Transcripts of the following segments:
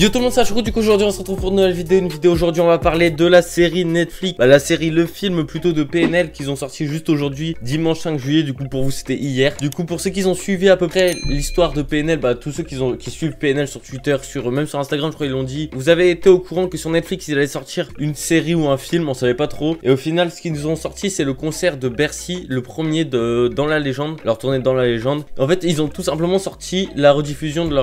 Yo tout le monde, c'est Choucroute. Du coup aujourd'hui on se retrouve pour une nouvelle vidéo. Aujourd'hui on va parler de la série Netflix, le film plutôt de PNL qu'ils ont sorti juste aujourd'hui, dimanche 5 juillet. Du coup pour vous c'était hier. Du coup pour ceux qui ont suivi à peu près l'histoire de PNL, tous ceux qui suivent PNL sur Twitter, même sur Instagram je crois ils l'ont dit, vous avez été au courant que sur Netflix ils allaient sortir une série ou un film, on savait pas trop. Et au final ce qu'ils nous ont sorti c'est le concert de Bercy, le premier de Dans la Légende, leur tournée Dans la Légende. En fait ils ont tout simplement sorti la rediffusion de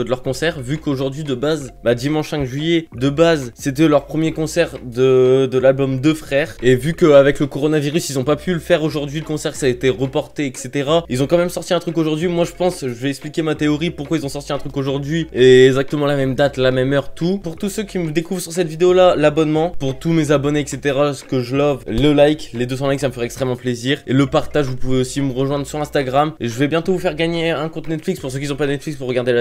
leur concert, vu qu'aujourd'hui de base, dimanche 5 juillet, de base, c'était leur premier concert de l'album Deux Frères. Et vu qu'avec le coronavirus, ils ont pas pu le faire aujourd'hui, le concert, ça a été reporté, etc. Ils ont quand même sorti un truc aujourd'hui. Moi, je pense, je vais expliquer ma théorie, pourquoi ils ont sorti un truc aujourd'hui. Et exactement la même date, la même heure, tout. Pour tous ceux qui me découvrent sur cette vidéo-là, l'abonnement. Pour tous mes abonnés, etc. Ce que je love, le like, les 200 likes, ça me ferait extrêmement plaisir. Et le partage, vous pouvez aussi me rejoindre sur Instagram. Et je vais bientôt vous faire gagner un compte Netflix pour ceux qui n'ont pas Netflix pour regarder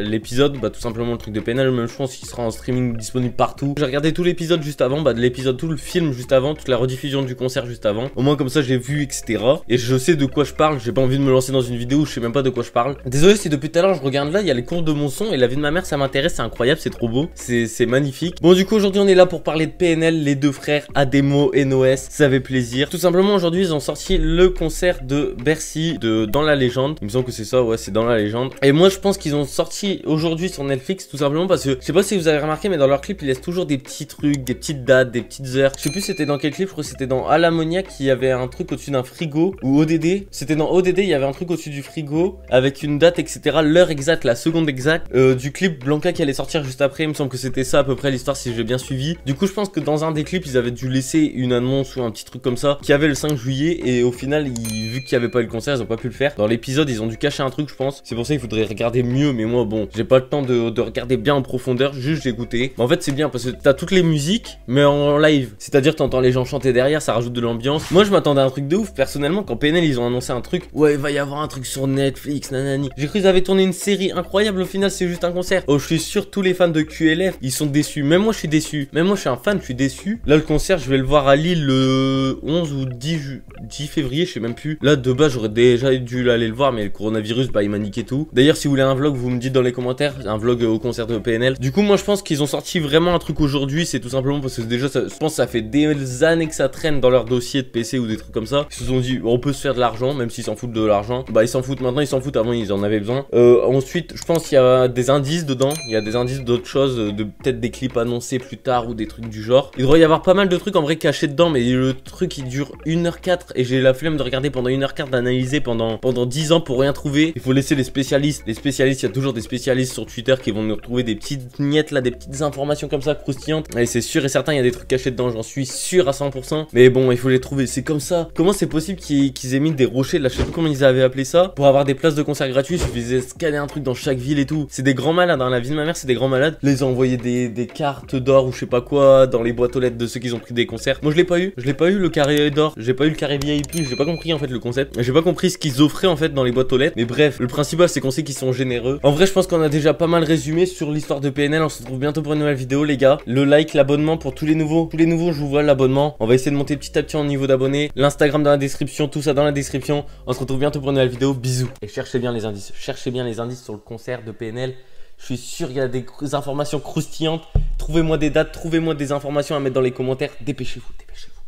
l'épisode. Tout simplement le truc de PNL, même je pense qu'il sera en streaming disponible partout. J'ai regardé tout l'épisode juste avant, de l'épisode, tout le film juste avant, toute la rediffusion du concert juste avant. Au moins comme ça j'ai vu, etc. Et je sais de quoi je parle. J'ai pas envie de me lancer dans une vidéo où je sais même pas de quoi je parle. Désolé si depuis tout à l'heure je regarde là, il y a les courbes de mon son et la vie de ma mère, ça m'intéresse, c'est incroyable, c'est trop beau, c'est magnifique. Bon du coup aujourd'hui on est là pour parler de PNL, les deux frères Ademo et Noès, ça fait plaisir. Tout simplement aujourd'hui ils ont sorti le concert de Bercy, de Dans la Légende. Il me semble que c'est ça, ouais, c'est Dans la Légende. Et moi je pense qu'ils ont sorti aujourd'hui sur Netflix tout simplement parce que je sais pas si vous avez remarqué, mais dans leur clip ils laissent toujours des petits trucs, des petites dates, des petites heures. Je sais plus c'était dans quel clip, je crois que c'était dans Alamoniac qui y avait un truc au-dessus d'un frigo, ou ODD. C'était dans ODD, il y avait un truc au-dessus du frigo avec une date, etc. L'heure exacte, la seconde exacte du clip Blanca qui allait sortir juste après. Il me semble que c'était ça à peu près l'histoire si j'ai bien suivi. Du coup je pense que dans un des clips ils avaient dû laisser une annonce ou un petit truc comme ça qui avait le 5 juillet et au final vu qu'il n'y avait pas eu le concert ils ont pas pu le faire. Dans l'épisode ils ont dû cacher un truc je pense. C'est pour ça qu'il faudrait regarder mieux, mais moi bon j'ai pas le temps de regarder bien en profondeur, juste j'ai écouté. En fait c'est bien parce que t'as toutes les musiques mais en live, c'est-à-dire t'entends les gens chanter derrière, ça rajoute de l'ambiance. Moi je m'attendais à un truc de ouf personnellement quand PNL ils ont annoncé un truc, ouais il va y avoir un truc sur Netflix, nanani. J'ai cru qu'ils avaient tourné une série incroyable, au final c'est juste un concert. Oh je suis sûr tous les fans de QLF ils sont déçus, même moi je suis déçu, même moi je suis un fan, je suis déçu. Là le concert je vais le voir à Lille le 11 ou 10 février, je sais même plus. Là de base j'aurais déjà dû aller le voir mais le coronavirus il m'a niqué tout. D'ailleurs si vous voulez un vlog vous me dites dans les commentaires, un vlog au concert de PNL. Du coup moi je pense qu'ils ont sorti vraiment un truc aujourd'hui, c'est tout simplement parce que déjà je pense que ça fait des années que ça traîne dans leur dossier de PC ou des trucs comme ça. Ils se sont dit on peut se faire de l'argent même s'ils s'en foutent de l'argent. Ils s'en foutent maintenant, ils s'en foutent avant ils en avaient besoin. Ensuite je pense qu'il y a des indices dedans, il y a des indices d'autres choses, de peut-être des clips annoncés plus tard ou des trucs du genre. Il devrait y avoir pas mal de trucs en vrai cachés dedans, mais le truc il dure 1h04 et j'ai la flemme de regarder pendant 1h04, d'analyser pendant 10 ans pour rien trouver. Il faut laisser les spécialistes, il y a toujours des spécialistes sur Twitter qui vont nous retrouver des petites miettes là, des petites informations comme ça croustillantes. Et c'est sûr et certain il y a des trucs cachés dedans, j'en suis sûr à 100%. Mais bon il faut les trouver, c'est comme ça. Comment c'est possible qu'ils aient mis des rochers là, je sais pas comment ils avaient appelé ça, pour avoir des places de concert gratuits, il suffisait de scanner un truc dans chaque ville et tout. C'est des grands malades, hein. La vie de ma mère c'est des grands malades. Là ils ont envoyé des cartes d'or ou je sais pas quoi dans les boîtes aux lettres de ceux qui ont pris des concerts. Moi je l'ai pas eu le carré d'or, j'ai pas eu le carré VIP, j'ai pas compris en fait le concept. J'ai pas compris ce qu'ils offraient en fait dans les boîtes aux lettres. Mais bref, le principal c'est qu'on sait qu'ils sont généreux. En vrai je pense qu'on a déjà pas mal résumé sur l'histoire de PNL. On se retrouve bientôt pour une nouvelle vidéo les gars. Le like, l'abonnement pour tous les nouveaux je vous vois l'abonnement. On va essayer de monter petit à petit en niveau d'abonnés. L'Instagram dans la description, tout ça dans la description. On se retrouve bientôt pour une nouvelle vidéo. Bisous. Et cherchez bien les indices sur le concert de PNL. Je suis sûr qu'il y a des informations croustillantes. Trouvez-moi des dates, trouvez-moi des informations à mettre dans les commentaires. Dépêchez-vous.